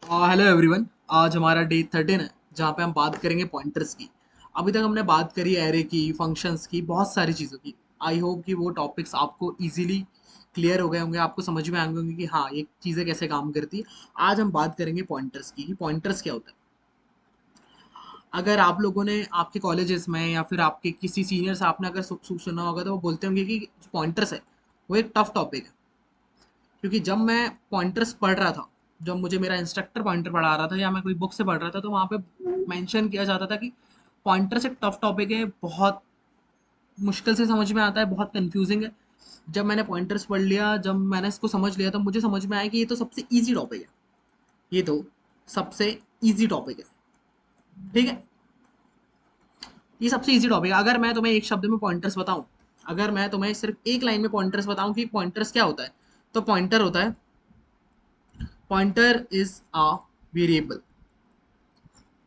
Hello everyone. आज हमारा day 13 है जहाँ पे हम बात करेंगे पॉइंटर्स की। अभी तक हमने बात करी एरे की, फंक्शंस की, बहुत सारी चीज़ों की। आई होप कि वो टॉपिक्स आपको इजीली क्लियर हो गए होंगे, आपको समझ में आएंगे होंगे कि हाँ ये चीज़ें कैसे काम करती है। आज हम बात करेंगे पॉइंटर्स की कि पॉइंटर्स क्या होता है। अगर आप लोगों ने आपके कॉलेजेस में या फिर आपके किसी सीनियर से आपने अगर सुना होगा तो वो बोलते होंगे कि पॉइंटर्स है वो एक टफ टॉपिक है। क्योंकि जब मैं पॉइंटर्स पढ़ रहा था, जब मुझे मेरा इंस्ट्रक्टर पॉइंटर पढ़ा रहा था या मैं कोई बुक से पढ़ रहा था, तो वहाँ पे मेंशन किया जाता था कि पॉइंटर्स एक टफ टॉपिक है, बहुत मुश्किल से समझ में आता है, बहुत कंफ्यूजिंग है। जब मैंने पॉइंटर्स पढ़ लिया, जब मैंने इसको समझ लिया, तो मुझे समझ में आया कि ये तो सबसे ईजी टॉपिक है। ये तो सबसे ईजी टॉपिक है। ठीक है, ये सबसे ईजी टॉपिक है। अगर मैं तुम्हें एक शब्द में पॉइंटर्स बताऊं, अगर मैं तुम्हें सिर्फ एक लाइन में पॉइंटर्स बताऊं कि पॉइंटर्स क्या होता है, तो पॉइंटर होता है, pointer is a variable.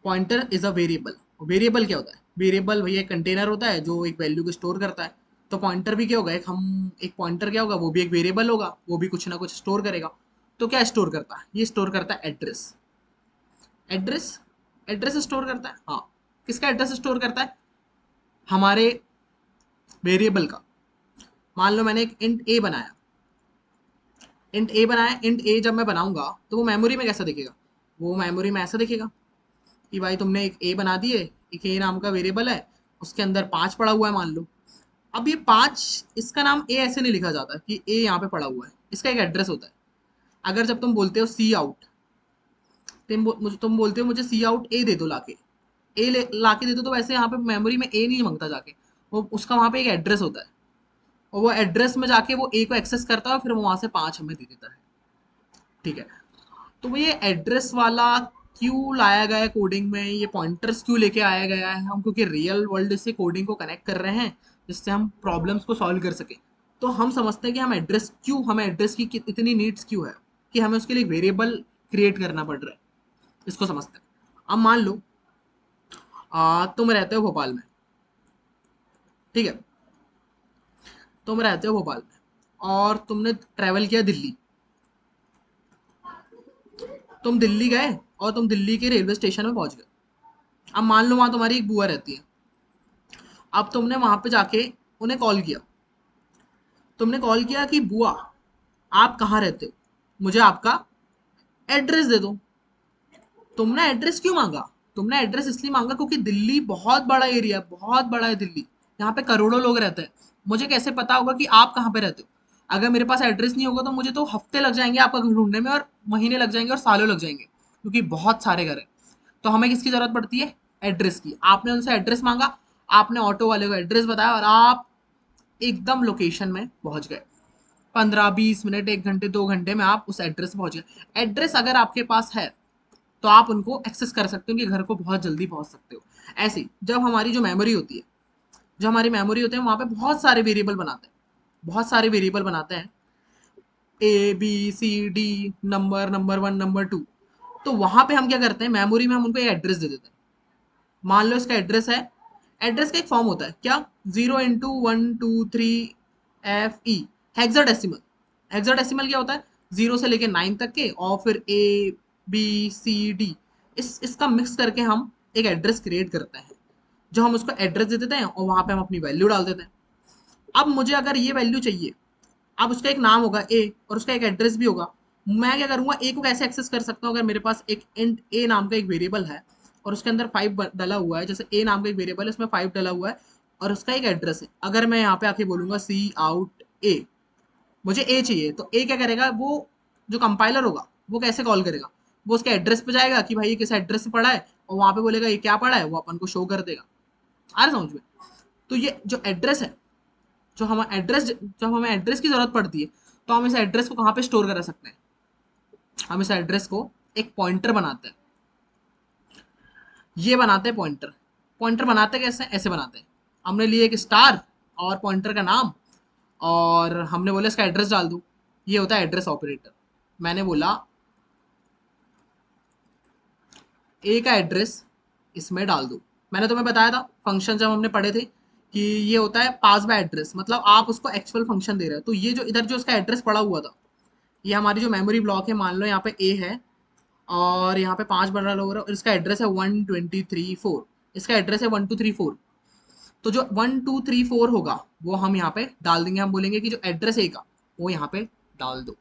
Pointer is a variable. Variable क्या होता है? वेरिएबल भैया एक कंटेनर होता है जो एक वैल्यू को स्टोर करता है। तो पॉइंटर भी क्या होगा, एक पॉइंटर क्या होगा, वो भी एक वेरिएबल होगा, वो भी कुछ ना कुछ स्टोर करेगा। तो क्या स्टोर करता है? ये स्टोर करता है एड्रेस। एड्रेस, एड्रेस स्टोर करता है। हाँ, किसका एड्रेस स्टोर करता है? हमारे वेरिएबल का। मान लो मैंने एक इंट ए बनाया, इंट ए बनाया। इंट ए जब मैं बनाऊंगा तो वो मेमोरी में कैसा दिखेगा? वो मेमोरी में ऐसा दिखेगा कि भाई तुमने एक ए बना दिए, एक ए नाम का वेरिएबल है, उसके अंदर 5 पड़ा हुआ है मान लो। अब ये 5, इसका नाम ए ऐसे नहीं लिखा जाता कि ए यहाँ पे पड़ा हुआ है, इसका एक एड्रेस होता है। अगर जब तुम बोलते हो सी आउट, तुम बोलते हो मुझे सी आउट ए दे दो लाके, ए लाके दे दो, तो वैसे यहाँ पे मेमोरी में ए नहीं मांगता जाके, वो उसका वहाँ पे एक एड्रेस होता है। और वो एड्रेस में जाके वो ए को एक्सेस करता है और फिर वो वहाँ से 5 हमें दे देता है। ठीक है, तो ये एड्रेस वाला क्यों लाया गया है कोडिंग में, ये पॉइंटर्स क्यों लेके आया गया है हम, क्योंकि रियल वर्ल्ड से कोडिंग को कनेक्ट कर रहे हैं जिससे हम प्रॉब्लम्स को सॉल्व कर सके। तो हम समझते हैं कि हमें एड्रेस की इतनी नीड्स क्यों है कि हमें उसके लिए वेरिएबल क्रिएट करना पड़ रहा है। इसको समझते हैं। अब मान लो तुम रहते हो भोपाल में। ठीक है, तुम रहते हो भोपाल में और तुमने ट्रेवल किया दिल्ली। तुम दिल्ली गए और तुम दिल्ली के रेलवे स्टेशन में पहुंच गए। अब मान लो वहां तुम्हारी एक बुआ रहती है। अब तुमने वहां पे जाके उन्हें कॉल किया। तुमने कॉल किया कि बुआ, आप कहाँ रहते हो, मुझे आपका एड्रेस दे दो। तुमने एड्रेस क्यों मांगा? तुमने एड्रेस इसलिए मांगा क्योंकि दिल्ली बहुत बड़ा एरिया है, बहुत बड़ा है दिल्ली। यहाँ पे करोड़ों लोग रहते हैं। मुझे कैसे पता होगा कि आप कहाँ पे रहते हो? अगर मेरे पास एड्रेस नहीं होगा तो मुझे तो हफ्ते लग जाएंगे आपका घर ढूंढने में, और महीने लग जाएंगे और सालों लग जाएंगे, क्योंकि बहुत सारे घर हैं। तो हमें किसकी जरूरत पड़ती है? एड्रेस की। आपने उनसे एड्रेस मांगा, आपने ऑटो वाले को एड्रेस बताया और आप एकदम लोकेशन में पहुंच गए। 15-20 मिनट, 1 घंटे, 2 घंटे में आप उस एड्रेस पे पहुंच गए। एड्रेस अगर आपके पास है तो आप उनको एक्सेस कर सकते हो, उनके घर को बहुत जल्दी पहुंच सकते हो। ऐसे ही जब हमारी जो मेमोरी होती है, जो हमारी मेमोरी होते हैं वहां पे बहुत सारे वेरिएबल बनाते हैं, बहुत सारे वेरिएबल बनाते हैं, A B C D, number, number one, number two. तो वहां पे हम क्या करते हैं, मेमोरी में हम उनको एक एड्रेस दे देते हैं। मान लो इसका एड्रेस है, एड्रेस का एक फॉर्म होता है क्या, 0 x 1 2 3 FE, हेक्साडेसिमल। हेक्साडेसिमल क्या होता है? 0 से लेके 9 तक के, और फिर ABCD, इसका मिक्स करके हम एक एड्रेस क्रिएट करते हैं, जो हम उसको एड्रेस दे देते हैं और वहां पे हम अपनी वैल्यू डाल देते हैं। अब मुझे अगर ये वैल्यू चाहिए, अब उसका एक नाम होगा ए और उसका एक एड्रेस भी होगा। मैं क्या करूंगा, ए को कैसे एक्सेस कर सकता हूँ? अगर मेरे पास एक इंट ए नाम का एक वेरिएबल है और उसके अंदर 5 डला हुआ है, जैसे ए नाम का एक वेरिएबल है उसमें 5 डला हुआ है और उसका एक एड्रेस है। अगर मैं यहाँ पे आके बोलूंगा सी आउट ए, मुझे ए चाहिए, तो ए क्या करेगा, वो जो कंपाइलर होगा वो कैसे कॉल करेगा? वो उसके एड्रेस पे जाएगा कि भाई ये किस एड्रेस से पड़ा है, और वहां पे बोलेगा ये क्या पड़ा है, वो अपन को शो कर देगा। आ रहा समझ में? तो ये जो एड्रेस है, जो हम एड्रेस जब हमें एड्रेस की जरूरत पड़ती है, तो हम इस एड्रेस को कहाँ पे स्टोर करा सकते हैं? हम इस एड्रेस को एक पॉइंटर बनाते हैं। ये बनाते हैं पॉइंटर। पॉइंटर बनाते कैसे? ऐसे बनाते हैं, हमने लिए एक स्टार और पॉइंटर का नाम, और हमने बोला इसका एड्रेस डाल दो। ये होता है एड्रेस ऑपरेटर। मैंने बोला ए का एड्रेस इसमें डाल दो। मैंने तुम्हें बताया था फंक्शन जब हमने पढ़े थे कि ये होता है पास बाय एड्रेस, मतलब आप उसको एक्चुअल फंक्शन दे रहे हो। तो ये जो इधर जो इसका एड्रेस पड़ा हुआ था, ये हमारी जो मेमोरी ब्लॉक है, मान लो यहाँ पे ए है, और यहाँ पे 5 बन रहा होगा और इसका एड्रेस है 1234, इसका एड्रेस है 1234। तो जो 1234 होगा वो हम यहाँ पे डाल देंगे, हम बोलेंगे कि जो एड्रेस है का वो यहाँ पे डाल दो।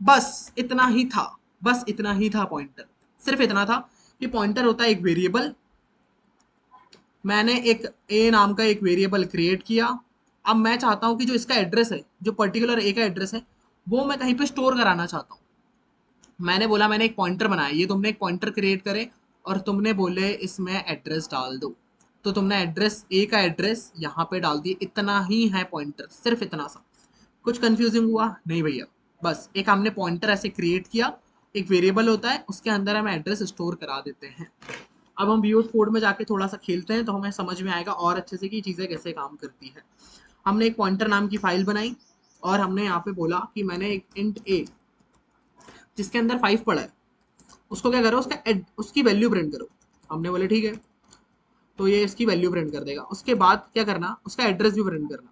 बस इतना ही था, बस इतना ही था पॉइंटर, सिर्फ इतना था कि पॉइंटर होता है एक वेरिएबल। मैंने एक ए नाम का एक वेरिएबल क्रिएट किया। अब मैं चाहता हूं कि जो इसका एड्रेस है, जो पर्टिकुलर ए का एड्रेस है, वो मैं कहीं पे स्टोर कराना चाहता हूँ। मैंने बोला मैंने एक पॉइंटर बनाया, ये तुमने एक पॉइंटर क्रिएट करे और तुमने बोले इसमें एड्रेस डाल दो, तो तुमने एड्रेस ए का एड्रेस यहाँ पे डाल दिए। इतना ही है पॉइंटर, सिर्फ इतना सा। कुछ कंफ्यूजिंग हुआ नहीं भैया? बस एक हमने पॉइंटर ऐसे क्रिएट किया, एक वेरिएबल होता है उसके अंदर हम एड्रेस स्टोर करा देते हैं। अब हम वीओस कोड में जाके थोड़ा सा खेलते हैं तो हमें समझ में आएगा और अच्छे से कि चीज़ें कैसे काम करती है। हमने एक पॉइंटर नाम की फाइल बनाई और हमने यहाँ पे बोला कि मैंने एक इंट ए जिसके अंदर 5 पड़ा है उसको क्या करो, उसकी वैल्यू प्रिंट करो। हमने बोले ठीक है, तो ये इसकी वैल्यू प्रिंट कर देगा। उसके बाद क्या करना, उसका एड्रेस भी प्रिंट करना,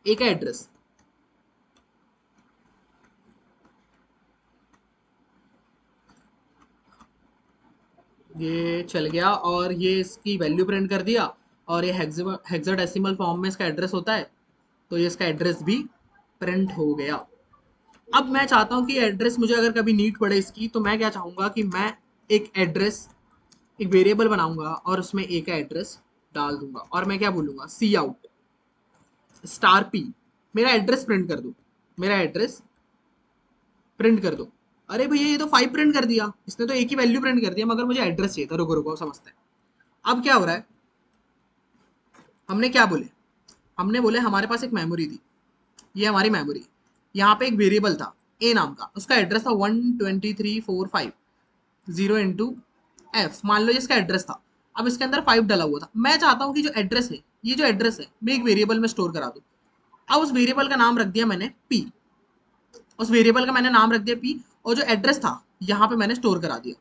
ए का एड्रेस। ये चल गया और ये इसकी वैल्यू प्रिंट कर दिया और ये हेक्साडेसिमल फॉर्म में इसका एड्रेस होता है, तो ये इसका एड्रेस भी प्रिंट हो गया। अब मैं चाहता हूँ कि एड्रेस मुझे अगर कभी नीड पड़े इसकी, तो मैं क्या चाहूँगा कि मैं एक एड्रेस, एक वेरिएबल बनाऊंगा और उसमें ए का एड्रेस डाल दूंगा और मैं क्या बोलूँगा, सी आउट स्टार पी, मेरा एड्रेस प्रिंट कर दो, मेरा एड्रेस प्रिंट कर दो। अरे भैया ये तो 5 प्रिंट कर दिया, इसने तो एक ही वैल्यू प्रिंट कर दिया, मगर मुझे एड्रेस चाहिए था। रुको रुको समझते हैं। अब क्या हो रहा है, हमने क्या बोले, हमने बोले हमारे पास एक मेमोरी थी, ये हमारी मेमोरी, यहाँ पे एक वेरिएबल था ए नाम का, उसका एड्रेस था 12345 0 इंटू एफ, मान लो इसका एड्रेस था। अब इसके अंदर 5 डाला हुआ था। मैं चाहता हूँ कि जो एड्रेस है, ये जो एड्रेस है मैं एक वेरिएबल में स्टोर करा दूँ। अब उस वेरिएबल का नाम रख दिया मैंने पी, उस वेरिएबल का मैंने नाम रख दिया पी, और जो एड्रेस था यहाँ पे मैंने स्टोर करा दिया,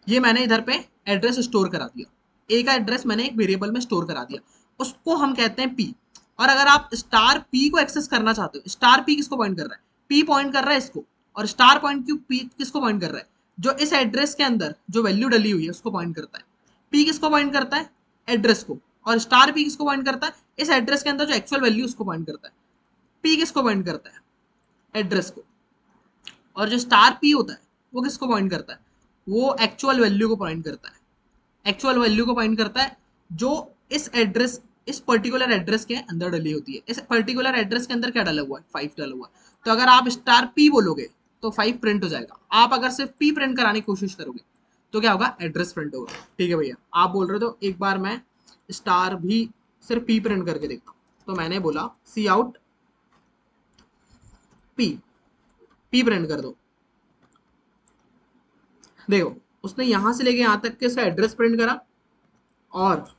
ये मैंने इधर पे एड्रेस स्टोर करा दिया। ए का एड्रेस मैंने एक वेरिएबल में स्टोर करा दिया, उसको हम कहते हैं पी। और अगर आप स्टार पी को एक्सेस करना चाहते हो, स्टार पी किसको पॉइंट कर रहा है, पी पॉइंट कर रहा है इसको, और स्टार पॉइंट क्यों, पी किसको पॉइंट कर रहा है, जो इस एड्रेस के अंदर जो वैल्यू डली हुई है उसको पॉइंट करता है। पी किसको पॉइंट करता है, एड्रेस को, और स्टार पी किसको पॉइंट करता है, इस एड्रेस के अंदर जो एक्चुअल वैल्यू उसको पॉइंट करता है। पी किसको पॉइंट करता है, एड्रेस को, और जो स्टार पी होता है वो किसको पॉइंट करता है, वो एक्चुअल वैल्यू को पॉइंट करता है, एक्चुअल वैल्यू को पॉइंट करता है जो इस एड्रेस, इस पर्टिकुलर एड्रेस के अंदर डली होती है। इस पर्टिकुलर एड्रेस के अंदर क्या डाला हुआ है, 5 डाला हुआ है। तो अगर आप स्टार पी बोलोगे तो 5 प्रिंट हो जाएगा। आप अगर सिर्फ पी प्रिंट कराने की कोशिश करोगे तो क्या होगा, एड्रेस प्रिंट होगा। ठीक है भैया, आप बोल रहे हो तो एक बार मैं स्टार भी सिर्फ पी प्रिंट करके देखता हूँ। तो मैंने बोला सी आउट पी, पी प्रिंट कर दो। देखो उसने यहां से लेके यहां तक के इसका एड्रेस प्रिंट करा, और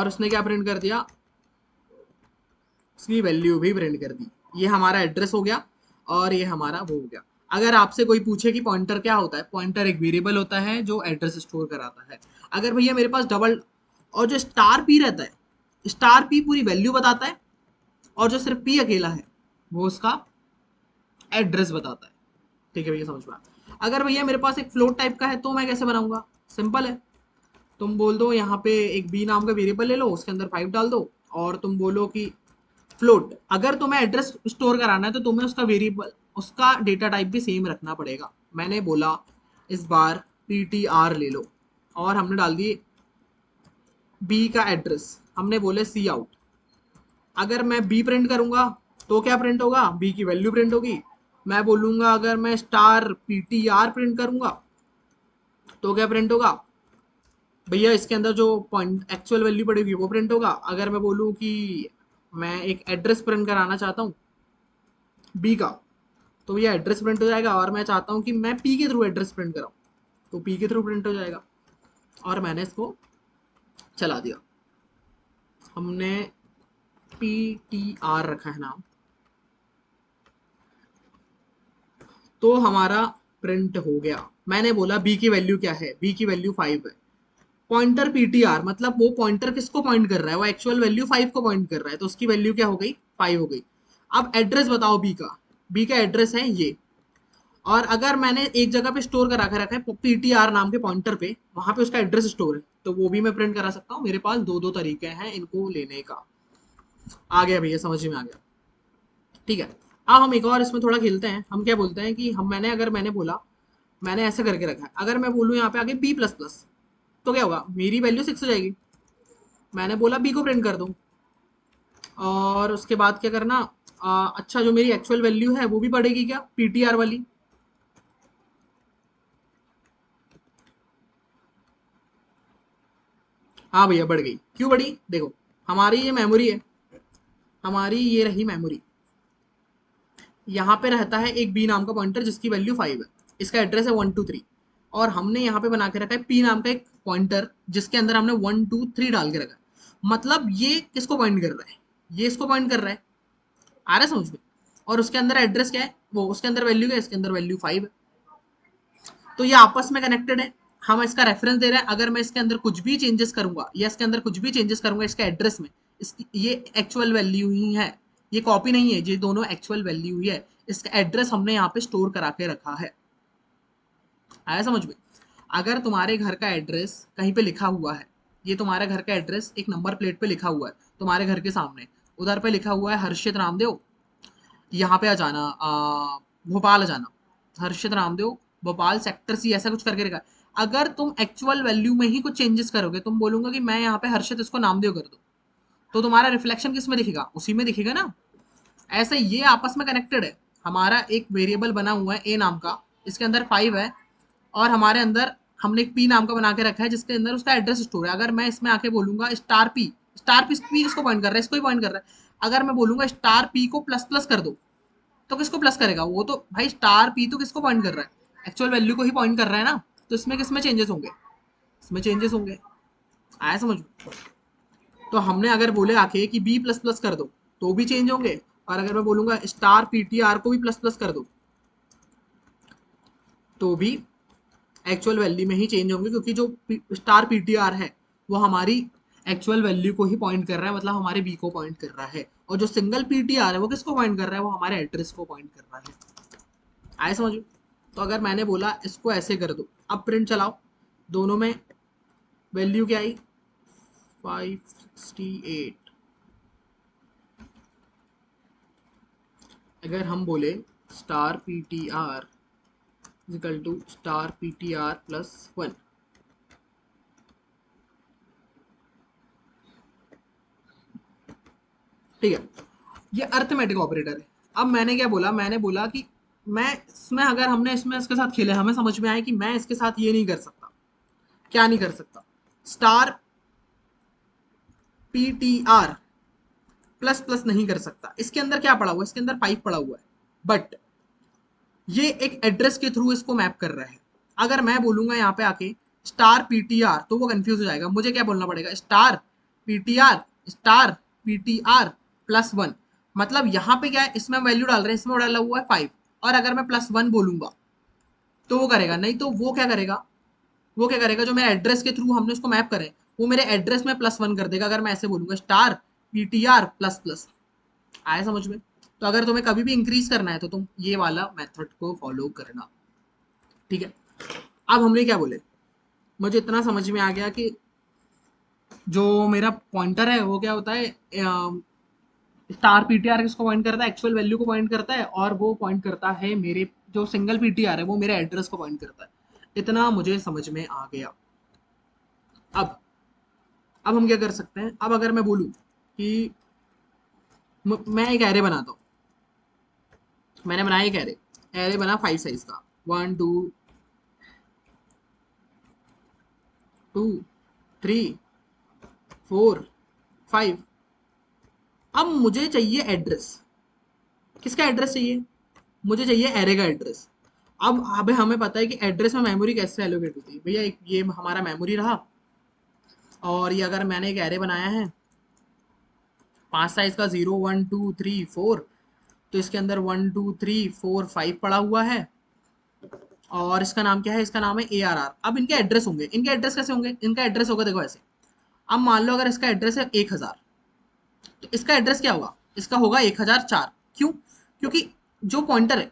उसने क्या प्रिंट कर दिया, उसकी वैल्यू भी प्रिंट कर दी। ये हमारा एड्रेस हो गया और ये हमारा वो हो गया। अगर आपसे कोई पूछे कि पॉइंटर क्या होता है, पॉइंटर एक वेरिएबल होता है जो एड्रेस स्टोर कराता है। अगर भैया मेरे पास डबल, और जो स्टार पी रहता है, स्टार पी पूरी वैल्यू बताता है, और जो सिर्फ पी अकेला है वो उसका एड्रेस बताता है। ठीक है भैया, समझ में आया। अगर भैया मेरे पास एक फ्लोट टाइप का है तो मैं कैसे बनाऊंगा, सिंपल है। तुम बोल दो यहाँ पे एक बी नाम का वेरिएबल ले लो, उसके अंदर 5 डाल दो, और तुम बोलो कि फ्लोट। अगर तुम्हें एड्रेस स्टोर कराना है तो तुम्हें उसका वेरिएबल, उसका डेटा टाइप भी सेम रखना पड़ेगा। मैंने बोला इस बार ptr ले लो, और हमने डाल दिए बी का एड्रेस, हमने बोले सी आउट। अगर मैं बी प्रिंट करूंगा तो क्या प्रिंट होगा, बी की वैल्यू प्रिंट होगी। मैं बोलूंगा अगर मैं स्टार ptr प्रिंट करूंगा तो क्या प्रिंट होगा, भैया इसके अंदर जो पॉइंट एक्चुअल वैल्यू पड़ेगी वो प्रिंट होगा। अगर मैं बोलूँ कि मैं एक एड्रेस प्रिंट कराना चाहता हूँ बी का, तो ये एड्रेस प्रिंट हो जाएगा। और मैं चाहता हूँ कि मैं पी के थ्रू एड्रेस प्रिंट कराऊँ, तो पी के थ्रू प्रिंट हो जाएगा। और मैंने इसको चला दिया, हमने पी टी आर रखा है नाम, तो हमारा प्रिंट हो गया। मैंने बोला बी की वैल्यू क्या है, बी की वैल्यू 5 है। पॉइंटर पीटीआर मतलब वो पॉइंटर किसको पॉइंट कर रहा है, वो एक्चुअल वैल्यू 5 को पॉइंट कर रहा है, तो उसकी वैल्यू क्या हो गई, 5 हो गई। अब एड्रेस बताओ बी का, बी का एड्रेस है ये, और अगर मैंने एक जगह पे स्टोर करा के रखा है पीटीआर नाम के पॉइंटर पे, वहां पे उसका एड्रेस स्टोर है, तो वो भी मैं प्रिंट करा सकता हूँ। मेरे पास दो दो तरीके हैं इनको लेने का। आ गया भैया, समझ में आ गया। ठीक है, अब हम एक और इसमें थोड़ा खेलते हैं। हम क्या बोलते हैं कि हम मैंने बोला, मैंने ऐसे करके रखा है, अगर मैं बोलूँ यहाँ पे आगे बी प्लस प्लस, तो क्या होगा, मेरी वैल्यू 6 हो जाएगी। मैंने बोला बी को प्रिंट कर दो, और उसके बाद क्या करना, अच्छा जो मेरी एक्चुअल वैल्यू है वो भी बढ़ेगी क्या, पीटीआर वाली। हाँ भैया बढ़ गई, क्यों बढ़ी, देखो हमारी ये मेमोरी है, हमारी ये रही मेमोरी। यहाँ पे रहता है एक बी नाम का पॉइंटर जिसकी वैल्यू 5 है, इसका एड्रेस है 123, और हमने यहाँ पे बना के रखा है पी नाम का एक पॉइंटर जिसके अंदर हमने 123 डाल के रखा है। मतलब ये किसको पॉइंट कर रहा है, ये इसको पॉइंट कर रहा है। आ रहा है समझ में। और उसके अंदर एड्रेस क्या है, वो उसके अंदर वैल्यू क्या है, इसके अंदर वैल्यू 5 है। तो ये आपस में कनेक्टेड है। हम इसका रेफरेंस दे रहे हैं, अगर मैं इसके अंदर कुछ भी चेंजेस करूंगा या इसके अंदर कुछ भी चेंजेस करूंगा इसके एड्रेस में, इसकी ये एक्चुअल वैल्यू ही है, ये कॉपी नहीं है, ये दोनों एक्चुअल वैल्यू ही है। इसका एड्रेस हमने यहाँ पे स्टोर करा के रखा है। आया समझ में। अगर तुम्हारे घर का एड्रेस कहीं पे लिखा हुआ है, ये तुम्हारे घर का एड्रेस एक नंबर प्लेट पे लिखा हुआ है तुम्हारे घर के सामने, उधर पे लिखा हुआ है हर्षित रामदेव, यहाँ पे आ जाना, भोपाल आ जाना, हर्षित रामदेव भोपाल सेक्टर सी, ऐसा कुछ करके रखा है। अगर तुम एक्चुअल वैल्यू में ही कुछ चेंजेस करोगे, तुम बोलोगे कि मैं यहाँ पे हर्षित इसको नामदेव कर दो, तो तुम्हारा रिफ्लेक्शन किस में दिखेगा, उसी में दिखेगा ना। ऐसे ये आपस में कनेक्टेड है। हमारा एक वेरिएबल बना हुआ है ए नाम का, इसके अंदर 5 है, और हमारे अंदर हमने एक पी नाम का बना के रखा है जिसके अंदर उसका एड्रेस स्टोर है। अगर मैं इसमें आके बोलूंगा स्टार पी, स्टार पी किसको पॉइंट कर रहा है, इसको ही पॉइंट कर रहा है। अगर मैं बोलूंगा स्टार पी को प्लस प्लस कर दो, तो किसको प्लस करेगा, वो तो भाई स्टार पी तो किसको पॉइंट कर रहा है, एक्चुअल वैल्यू को ही पॉइंट कर रहा है ना। तो इसमें किसमें चेंजेस होंगे, इसमें चेंजेस होंगे। आया समझ में। तो हमने अगर बोले आके कि बी प्लस प्लस कर दो, तो भी चेंज होंगे। और अगर मैं बोलूंगा स्टार पीटीआर को भी प्लस प्लस कर दो, तो भी एक्चुअल वैल्यू में ही चेंज होंगे, क्योंकि जो स्टार पीटीआर है वो हमारी एक्चुअल वैल्यू को ही पॉइंट कर रहा है, मतलब हमारे बी को पॉइंट कर रहा है। और जो सिंगल पीटीआर है वो किसको पॉइंट कर रहा है, वो हमारे एड्रेस को पॉइंट कर रहा है। आए समझ। तो अगर मैंने बोला इसको ऐसे कर दो, अब प्रिंट चलाओ, दोनों में वैल्यू क्या आई, 568। अगर हम बोले star P T R equal to star P T R plus 1, ठीक है, ये अर्थमेटिक ऑपरेटर है। अब मैंने क्या बोला, मैंने बोला कि मैं इसमें, अगर हमने इसमें इसके साथ खेले, हमें समझ में आया कि मैं इसके साथ ये नहीं कर सकता। क्या नहीं कर सकता, star P T R plus plus नहीं कर सकता। इसके अंदर क्या पड़ा हुआ है, इसके अंदर पाइप पड़ा हुआ है, बट ये एक एड्रेस के थ्रू इसको मैप कर रहा है। अगर मैं बोलूंगा यहाँ पे आके स्टार पीटीआर, तो वो कंफ्यूज हो जाएगा। मुझे क्या बोलना पड़ेगा, star PTR, star PTR plus 1। मतलब यहाँ पे क्या है, इसमें वैल्यू डाल रहे हैं, इसमें डाला हुआ है 5, और अगर मैं प्लस 1 बोलूंगा तो वो करेगा नहीं, तो वो क्या करेगा, वो क्या करेगा, जो मेरे एड्रेस के थ्रू हमने उसको मैप करे, वो मेरे एड्रेस में प्लस 1 कर देगा। अगर मैं ऐसे बोलूंगा स्टार पीटीआर प्लस प्लस। आया समझ में। तो अगर तुम्हें कभी भी इंक्रीज करना है तो तुम ये वाला मेथड को फॉलो करना। ठीक है, अब हमने क्या बोले, मुझे इतना समझ में आ गया कि जो मेरा पॉइंटर है वो क्या होता है, स्टार पीटीआर किसको पॉइंट करता है, एक्चुअल वैल्यू को पॉइंट करता है, और वो पॉइंट करता है मेरे, जो सिंगल पीटीआर है वो मेरे एड्रेस को पॉइंट करता है। इतना मुझे समझ में आ गया। अब अब हम क्या कर सकते हैं, अब अगर मैं बोलूं कि मैं एक एरे बनाता हूँ, मैंने बनाया एक एरे, एरे बना 5 साइज का, 1 2 2 3 4 5। अब मुझे चाहिए एड्रेस, किसका एड्रेस चाहिए, मुझे चाहिए एरे का एड्रेस। अब हमें पता है कि एड्रेस में मेमोरी कैसे एलोकेट होती है भैया, एक ये हमारा मेमोरी रहा, और ये अगर मैंने एक एरे बनाया है 5 साइज का, 0 1 2 3 4, तो इसके अंदर 1 2 3 4 5 पड़ा हुआ है, और इसका नाम क्या है, इसका नाम है ARR। अब इनके एड्रेस होंगे, इनके एड्रेस कैसे होंगे, इनका एड्रेस होगा देखो ऐसे। अब मान लो अगर इसका एड्रेस है 1000, तो इसका एड्रेस क्या होगा, इसका होगा 1004। क्यों? क्योंकि जो पॉइंटर है,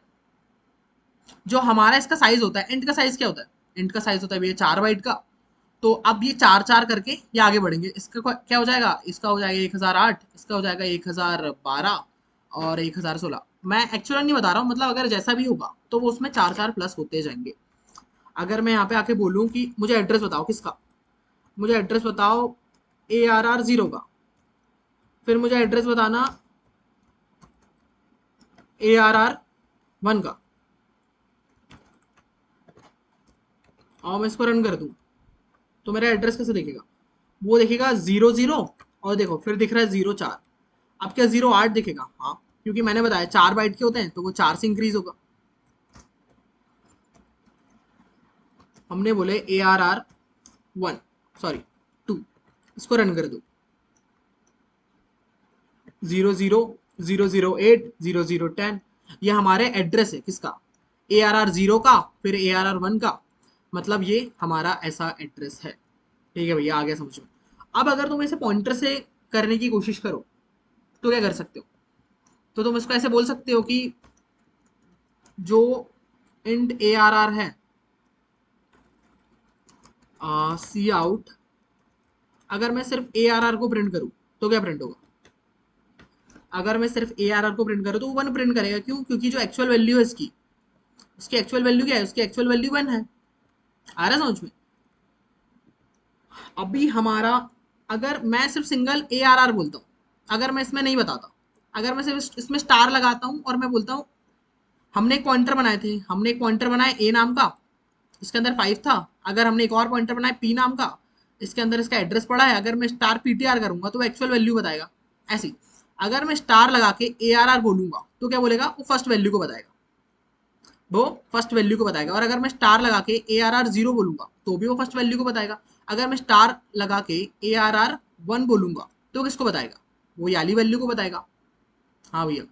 जो हमारा इसका साइज होता है, इंट का साइज क्या होता है? इंट का साइज होता है भैया 4 बाइट का। तो अब ये 4 4 करके ये आगे बढ़ेंगे। इसका क्या हो जाएगा? इसका हो जाएगा 1008, इसका हो जाएगा 1012 और 1016। मैं एक्चुअली नहीं बता रहा हूँ, मतलब अगर जैसा भी होगा तो वो उसमें 4 4 प्लस होते जाएंगे। अगर मैं यहाँ पे आके बोलूँ कि मुझे एड्रेस बताओ किसका, मुझे एड्रेस बताओ ARR 0 का, फिर मुझे एड्रेस बताना ARR 1 का, और मैं इसको रन कर दूँ तो मेरा एड्रेस कैसे देखेगा? वो देखेगा 0 0, और देखो फिर दिख रहा है 0 4। अब क्या 0 8 दिखेगा? हाँ, क्योंकि मैंने बताया 4 बाइट के होते हैं तो वो 4 से इंक्रीज होगा। हमने बोले ARR 1, सॉरी 2, इसको रन कर दो। 00 008 0010, ये हमारे एड्रेस है किसका? ARR 0 का, फिर ARR 1 का, मतलब ये हमारा ऐसा एड्रेस है। ठीक है भैया, आ गया समझ में। अब अगर तुम इसे पॉइंटर से करने की कोशिश करो तो क्या कर सकते हो? तो तुम इसको ऐसे बोल सकते हो कि जो इंट ARR है, सी आउट, अगर मैं सिर्फ ARR को प्रिंट करूं तो क्या प्रिंट होगा? अगर मैं सिर्फ ARR को प्रिंट करूं तो वो 1 प्रिंट करेगा। क्यों? क्योंकि जो एक्चुअल वैल्यू है इसकी, उसकी एक्चुअल वैल्यू क्या है? उसकी एक्चुअल वैल्यू 1 है। आ रहा है समझ में? अभी हमारा, अगर मैं सिर्फ सिंगल ARR बोलता हूँ, अगर मैं इसमें नहीं बताता, अगर मैं सिर्फ इसमें स्टार लगाता हूँ और मैं बोलता हूँ हमने एक पॉइंटर बनाए थे, हमने एक पॉइंटर बनाया ए नाम का, इसके अंदर 5 था। अगर हमने एक और पॉइंटर बनाया पी नाम का, इसके अंदर इसका एड्रेस पड़ा है, अगर मैं स्टार PTR करूंगा तो वो एक्चुअल वैल्यू बताएगा। ऐसे ही अगर मैं स्टार लगा के ARR बोलूंगा तो क्या बोलेगा? वो फर्स्ट वैल्यू को बताएगा, वो फर्स्ट वैल्यू को बताएगा। और अगर मैं स्टार लगा के ARR 0 बोलूंगा तो भी वो फर्स्ट वैल्यू को बताएगा। अगर मैं स्टार लगा के ARR 1 बोलूंगा तो किसको बताएगा? वो याली वैल्यू को बताएगा। हाँ भैया,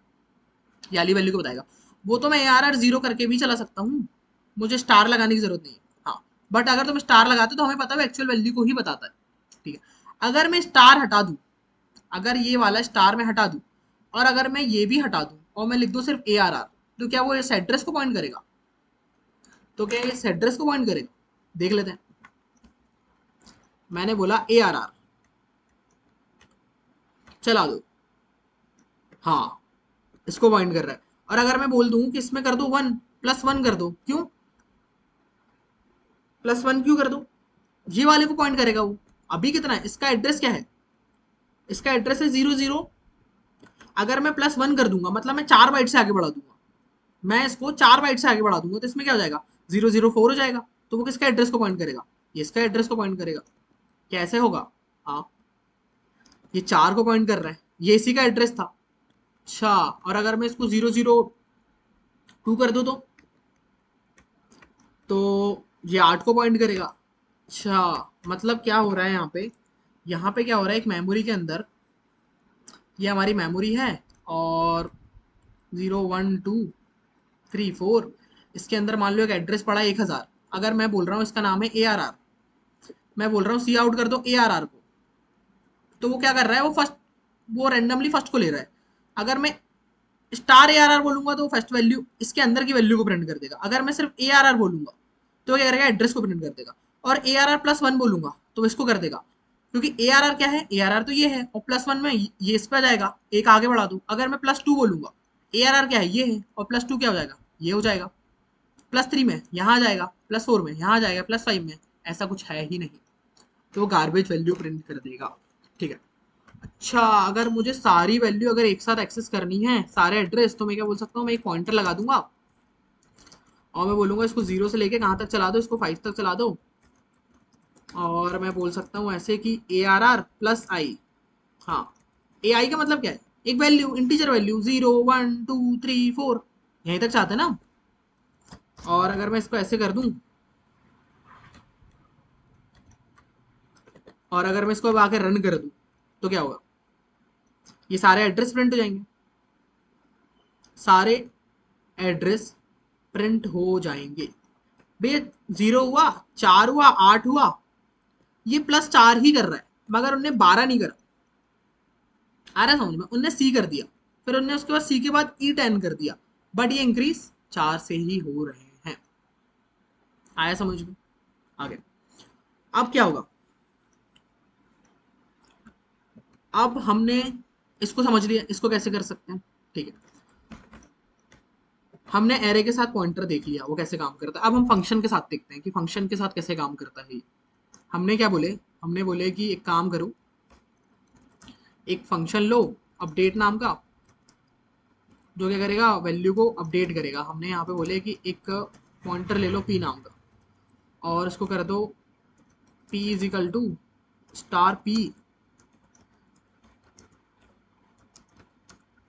याली वैल्यू को बताएगा। वो तो मैं ARR 0 करके भी चला सकता हूँ, मुझे स्टार लगाने की जरूरत नहीं है। हाँ, बट अगर तुम स्टार लगाते हो तो हमें पता है एक्चुअल वैल्यू को ही बताता है। ठीक है, अगर मैं स्टार हटा दूं, अगर ये वाला स्टार मैं हटा दूं और अगर मैं ये भी हटा दूं और मैं लिख दूं सिर्फ ARR, तो क्या वो इस एड्रेस को पॉइंट करेगा? तो क्या ये इस एड्रेस को पॉइंट करेगा? देख लेते हैं। मैंने बोला ARR चला दो, हाँ, इसको पॉइंट कर रहा है। और अगर मैं बोल दूं कि इसमें कर दो 1, +1 कर दो, क्यों +1 क्यों कर दो? ये वाले को पॉइंट करेगा वो। अभी कितना है? इसका एड्रेस क्या है? इसका एड्रेस है 0 0। अगर मैं +1 कर दूंगा मतलब मैं 4 बाइट से आगे बढ़ा दूंगा, मैं इसको 4 बाइट से आगे बढ़ा दूंगा, तो इसमें क्या हो जाएगा? 0 0 4 हो जाएगा। तो वो किसका एड्रेस को पॉइंट करेगा? ये इसका एड्रेस को पॉइंट करेगा। कैसे होगा? हाँ, ये 4 को पॉइंट कर रहा है, ये इसी का एड्रेस था। अच्छा, और अगर मैं इसको 0 0 2 कर दूं तो ये 8 को पॉइंट करेगा। अच्छा, मतलब क्या हो रहा है यहाँ पे? यहाँ पे क्या हो रहा है, एक मेमोरी के अंदर, ये हमारी मेमोरी है, और 0 1 2 3 4, इसके अंदर मान लो एक एड्रेस पड़ा है 1000। अगर मैं बोल रहा हूँ इसका नाम है ARR, मैं बोल रहा हूँ सी आउट कर दो ARR को, तो वो क्या कर रहा है? वो फर्स्ट, वो रेंडमली फर्स्ट को ले रहा है। अगर मैं स्टार ARR बोलूंगा तो फर्स्ट वैल्यू इसके अंदर की वैल्यू को प्रिंट कर देगा। अगर मैं सिर्फ ARR बोलूंगा तो क्या करेगा? एड्रेस को प्रिंट कर देगा। और ARR+1 बोलूंगा तो इसको कर देगा, क्योंकि ARR क्या है? ARR तो ये है, और +1 में ये इस पर जाएगा, एक आगे बढ़ा दूं। अगर मैं +2 बोलूंगा, ARR क्या है? ये है, और +2 क्या हो जाएगा? ये हो जाएगा। +3 में यहाँ आ जाएगा, +4 में यहाँ आ जाएगा, +5 में, ऐसा कुछ है ही नहीं। तो वो गार्बेज वैल्यू प्रिंट कर देगा। ठीक है। अच्छा, अगर मुझे सारी वैल्यू अगर एक साथ एक्सेस करनी है, सारे एड्रेस, तो मैं क्या बोल सकता हूँ? मैं एक पॉइंटर लगा दूंगा और मैं बोलूंगा इसको 0 से लेके कहाँ तक चला दो? इसको 5 तक चला दो। और मैं बोल सकता हूँ ऐसे कि ARR+I। हाँ, AI का मतलब क्या है? एक वैल्यू, इंटीजर वैल्यू, 0 1 2 3 4, यहीं तक चाहते हैं ना? और अगर मैं इसको ऐसे कर दूं, और अगर मैं इसको अब आके रन कर दूं तो क्या होगा? ये सारे एड्रेस प्रिंट हो जाएंगे, सारे एड्रेस प्रिंट हो जाएंगे। भैया 0 हुआ, 4 हुआ, 8 हुआ, ये +4 ही कर रहा है, मगर उनने 12 नहीं करा। आ रहा है समझ में? उनने C कर दिया। फिर उन्होंने उसके बाद सी के बाद E10 कर दिया, बट ये इंक्रीज 4 से ही हो रहे हैं। आया समझ में? आगे अब क्या होगा, अब हमने इसको समझ लिया, इसको कैसे कर सकते हैं, ठीक है। हमने एरे के साथ पॉइंटर देख लिया वो कैसे काम करता है, अब हम फंक्शन के साथ देखते हैं कि फंक्शन के साथ कैसे काम करता है। हमने क्या बोले, हमने बोले कि एक काम करो, एक फंक्शन लो अपडेट नाम का, जो क्या करेगा, वैल्यू को अपडेट करेगा। हमने यहाँ पे बोले कि एक पॉइंटर ले लो पी नाम का, और इसको कर दो p is equal to star p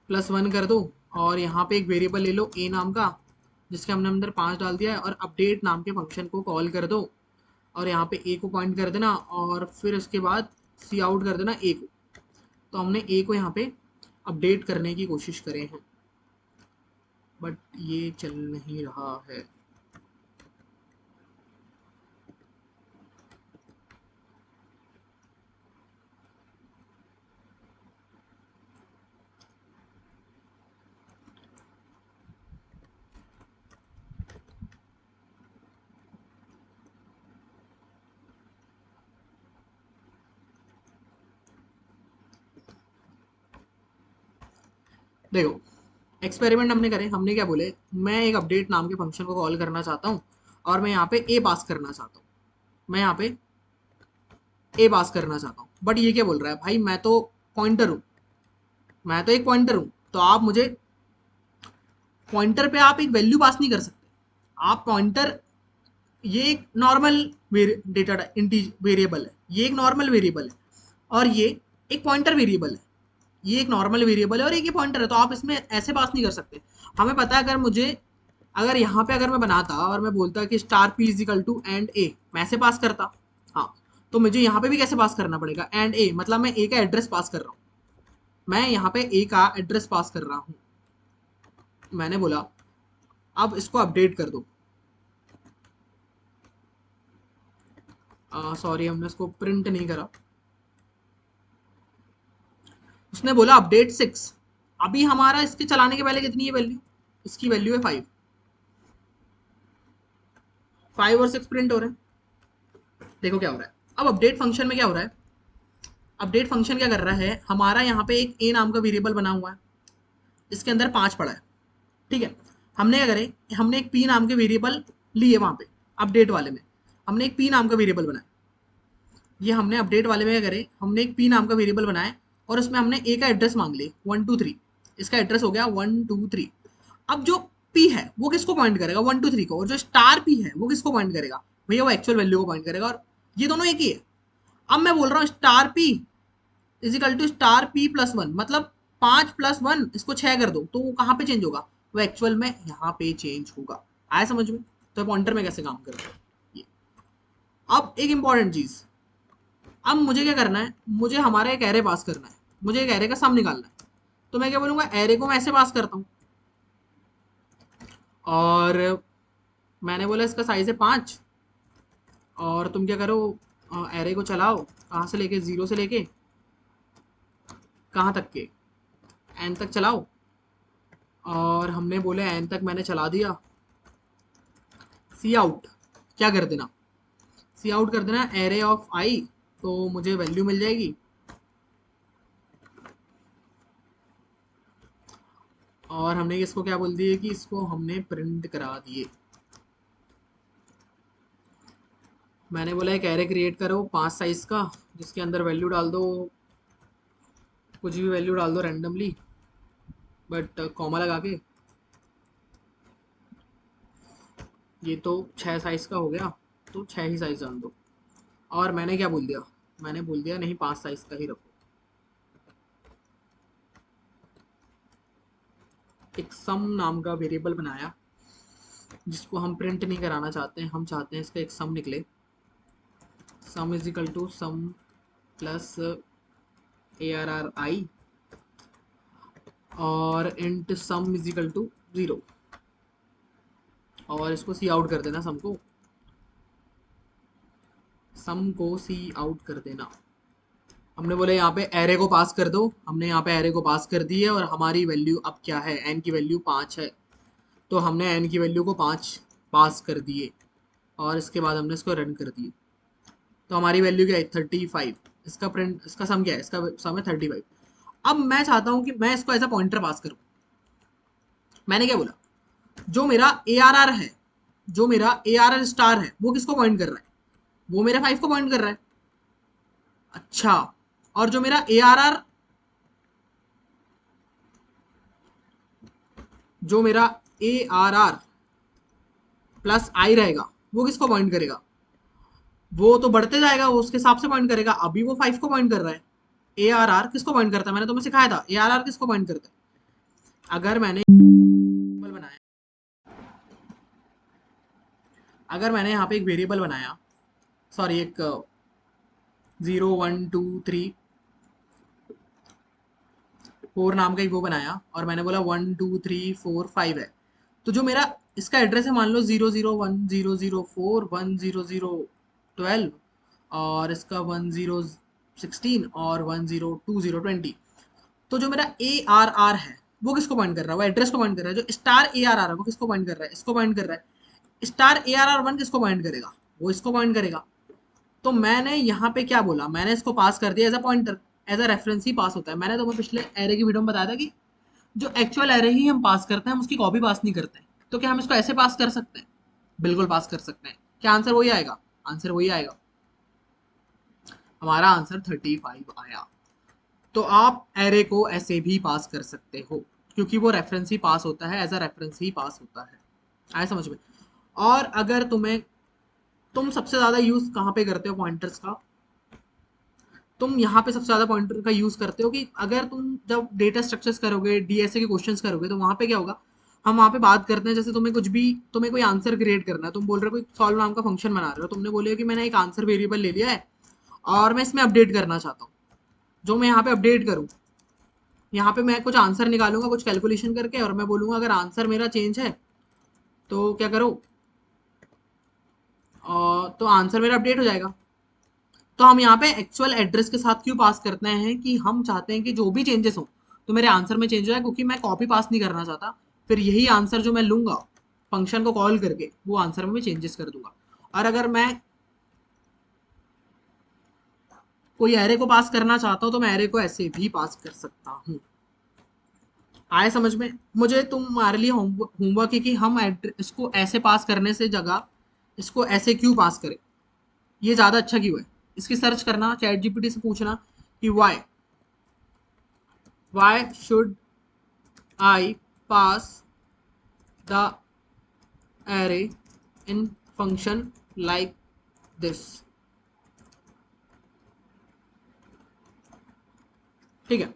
+1 कर दो, और यहाँ पे एक वेरिएबल ले लो a नाम का, जिसके हमने अंदर 5 डाल दिया है, और अपडेट नाम के फंक्शन को कॉल कर दो, और यहाँ पे a को पॉइंट कर देना, और फिर उसके बाद सी आउट कर देना a को। तो हमने a को यहाँ पे अपडेट करने की कोशिश करे हैं, बट ये चल नहीं रहा है। देखो, एक्सपेरिमेंट हमने करे, हमने क्या बोले, मैं एक अपडेट नाम के फंक्शन को कॉल करना चाहता हूँ, और मैं यहाँ पे a पास करना चाहता हूँ, मैं यहाँ पे a पास करना चाहता हूँ, बट ये क्या बोल रहा है, भाई मैं तो पॉइंटर हूँ, मैं तो एक पॉइंटर हूँ, तो आप मुझे पॉइंटर पे आप एक वैल्यू पास नहीं कर सकते। आप पॉइंटर, ये एक नॉर्मल डेटा वेरिएबल है, ये एक नॉर्मल वेरिएबल है, और ये एक पॉइंटर वेरिएबल है, ये एक नॉर्मल वेरिएबल है और एक ये पॉइंटर है, तो आप इसमें ऐसे पास नहीं कर सकते। हमें पता है, अगर मुझे, अगर यहाँ पे अगर मैं बनाता और मैं बोलता कि star P is equal to and a, मैं ऐसे पास करता, हाँ, तो मुझे यहाँ पे भी कैसे पास करना पड़ेगा, एंड ए, मतलब मैं ए का एड्रेस पास कर रहा हूँ, मैं यहाँ पे ए का एड्रेस पास कर रहा हूँ। मैंने बोला अब इसको अपडेट कर दो, सॉरी हमने इसको प्रिंट नहीं करा, उसने बोला अपडेट 6। अभी हमारा इसके चलाने के पहले कितनी है वैल्यू, इसकी वैल्यू है 5, 5 और 6 प्रिंट हो रहे हैं। देखो क्या हो रहा है, अब अपडेट फंक्शन में क्या हो रहा है, अपडेट फंक्शन क्या कर रहा है, हमारा यहाँ पे एक ए नाम का वेरिएबल बना हुआ है, इसके अंदर 5 पड़ा है, ठीक है। हमने क्या करे, हमने एक पी नाम के वेरिएबल लिए वहां पे, अपडेट वाले में हमने एक पी नाम का वेरिएबल बनाया, ये हमने अपडेट वाले में क्या करे, हमने एक पी नाम का वेरिएबल बनाया, और उसमें हमने ए का एड्रेस मांग लिए 123, इसका एड्रेस हो गया 123। अब जो पी है वो किसको पॉइंट करेगा, 123 को, और जो स्टार पी है वो किसको पॉइंट करेगा, भैया वो एक्चुअल वैल्यू को पॉइंट करेगा, और ये दोनों एक ही है। अब मैं बोल रहा हूँ star P is equal to star P +1, मतलब 5 + 1 इसको 6 कर दो, तो वो कहाँ पे चेंज होगा, वो एक्चुअल में यहाँ पे चेंज होगा। आया समझ में? तो पॉइंटर में कैसे काम करता है ये। अब एक इंपॉर्टेंट चीज, अब मुझे क्या करना है, मुझे हमारा एक एरे पास करना है, मुझे एक एरे का सम निकालना है, तो मैं क्या बोलूंगा, एरे को मैं ऐसे पास करता हूँ, और मैंने बोला इसका साइज है 5, और तुम क्या करो, एरे को चलाओ, कहाँ से लेके, 0 से लेके कहाँ तक के, एन तक चलाओ, और हमने बोले एन तक मैंने चला दिया। सी आउट क्या कर देना, सी आउट कर देना एरे ऑफ आई, तो मुझे वैल्यू मिल जाएगी। और हमने इसको क्या बोल दिए कि इसको हमने प्रिंट करा दिए। मैंने बोला एक एरे क्रिएट करो 5 साइज का, जिसके अंदर वैल्यू डाल दो, कुछ भी वैल्यू डाल दो रैंडमली, बट कॉमा लगा के। ये तो 6 साइज का हो गया, तो 6 ही साइज डाल दो। और मैंने क्या बोल दिया, मैंने बोल दिया नहीं 5 साइज का ही रखो। एक सम नाम का वेरिएबल बनाया, जिसको हम प्रिंट नहीं कराना चाहते हैं, हम चाहते हैं इसका एक सम निकले, sum is equal to sum plus ARRI, और int sum is equal to 0, और इसको सी आउट कर देना, सम को सी आउट कर देना। हमने बोले यहाँ पे एरे को पास कर दो, हमने यहाँ पे एरे को पास कर दी है और हमारी वैल्यू अब क्या है, एन की वैल्यू 5 है। तो हमने एन की वैल्यू को 5 पास कर दिए और इसके बाद हमने इसको रन कर दिए। तो हमारी वैल्यू क्या है, 35। इसका प्रिंट, इसका सम क्या है, इसका सम है 35। अब मैं चाहता हूँ कि मैं इसको एज अ पॉइंटर पास करूँ। मैंने क्या बोला, जो मेरा ए आर आर है, जो मेरा ए आर आर स्टार है, वो किसको पॉइंट कर रहा है, वो मेरे 5 को पॉइंट कर रहा है। अच्छा, और जो मेरा ए आर आर, जो मेरा ए आर आर प्लस आई रहेगा, वो किसको पॉइंट करेगा, वो तो बढ़ते जाएगा, वो उसके हिसाब से पॉइंट करेगा। अभी वो 5 को पॉइंट कर रहा है। ए आर आर किसको पॉइंट करता है, मैंने तुम्हें सिखाया था ए आर आर किसको पॉइंट करता है। अगर मैंने वेरिएबल बनाया, अगर मैंने यहाँ पे एक वेरिएबल बनाया, सॉरी एक 0 1 2 3 4 नाम का एक वो बनाया और मैंने बोला 1 2 3 4 5 है। तो जो मेरा इसका एड्रेस है, मान लो 0 0 1 0 0 4 1 0 0 12 और इसका 10 16 और 10 20 20। तो जो मेरा ए आर आर है, वो किसको पॉइंट कर रहा है, वो एड्रेस को पॉइंट कर रहा है। जो स्टार ए आर आर है, वो किसको पॉइंट कर रहा है, इसको पॉइंट कर रहा है। Star A R R one किसको पॉइंट करेगा, वो इसको पॉइंट करेगा। तो मैंने यहाँ पे क्या बोला, मैंने इसको पास कर दिया as a pointer, as a reference ही पास होता है। मैंने तुम्हें पिछले एरे की वीडियो में बताया था कि जो एक्चुअल एरे ही हम पास करते हैं, हम उसकी कॉपी पास नहीं करते हैं। तो क्या हम इसको ऐसे पास कर सकते हैं, बिल्कुल पास कर सकते हैं। क्या आंसर वही आएगा, आंसर वही आएगा। हमारा आंसर 35 आया। तो आप एरे को ऐसे भी पास कर सकते हो, क्योंकि वो रेफरेंस ही पास होता है, एज अ रेफरेंस ही पास होता है। आया समझ में। और अगर तुम्हें, तुम सबसे ज्यादा यूज कहाँ पे करते हो पॉइंटर्स का, तुम यहाँ पे सबसे ज्यादा पॉइंटर का यूज करते हो कि अगर तुम जब डेटा स्ट्रक्चर्स करोगे, डीएसए के क्वेश्चंस करोगे, तो वहाँ पे क्या होगा, हम वहाँ पे बात करते हैं, जैसे तुम्हें कुछ भी, तुम्हें कोई आंसर क्रिएट करना है, तुम बोल रहे हो कोई सॉल्व नाम का फंक्शन बना रहे हो, तुमने बोले कि मैंने एक आंसर वेरिएबल ले लिया है और मैं इसमें अपडेट करना चाहता हूँ। जो मैं यहाँ पे अपडेट करूँ, यहाँ पे मैं कुछ आंसर निकालूंगा कुछ कैलकुलेशन करके और मैं बोलूंगा अगर आंसर मेरा चेंज है तो क्या करो, तो आंसर मेरा अपडेट हो जाएगा। तो हम यहाँ पे एक्चुअल एड्रेस के साथ क्यों पास करते हैं कि हम चाहते हैं कि जो भी चेंजेस हो तो मेरे आंसर में चेंज हो जाए, क्योंकि मैं कॉपी पास नहीं करना चाहता। फिर यही आंसर जो मैं लूंगा फंक्शन को कॉल करके, वो आंसर में मैं चेंजेस कर दूंगा। और अगर मैं कोई एरे को पास करना चाहता हूँ तो मैं एरे को ऐसे भी पास कर सकता हूँ। आए समझ में। मुझे तुम्हारे लिए होमवर्क है कि हम इसको ऐसे पास करने से जगह इसको ऐसे क्यों पास करें, ये ज़्यादा अच्छा क्यों है। इसकी सर्च करना, चैट जीपीटी से पूछना कि why should I pass the array in function like this. ठीक है।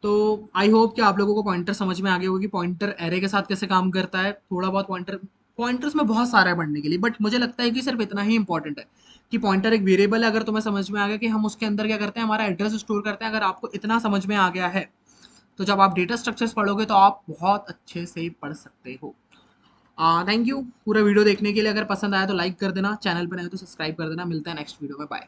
तो आई होप कि आप लोगों को पॉइंटर समझ में आ गया होगा कि पॉइंटर एरे के साथ कैसे काम करता है। थोड़ा बहुत पॉइंटर्स में बहुत सारा है पढ़ने के लिए, बट मुझे लगता है कि सिर्फ इतना ही इंपॉर्टेंट है कि पॉइंटर एक वेरिएबल है। अगर तुम्हें समझ में आ गया कि हम उसके अंदर क्या करते हैं, हमारा एड्रेस स्टोर करते हैं, अगर आपको इतना समझ में आ गया है तो जब आप डेटा स्ट्रक्चर्स पढ़ोगे तो आप बहुत अच्छे से पढ़ सकते हो। थैंक यू पूरा वीडियो देखने के लिए। अगर पसंद आया तो लाइक कर देना, चैनल पर नए हो तो सब्सक्राइब कर देना। मिलता है नेक्स्ट वीडियो में, बाय।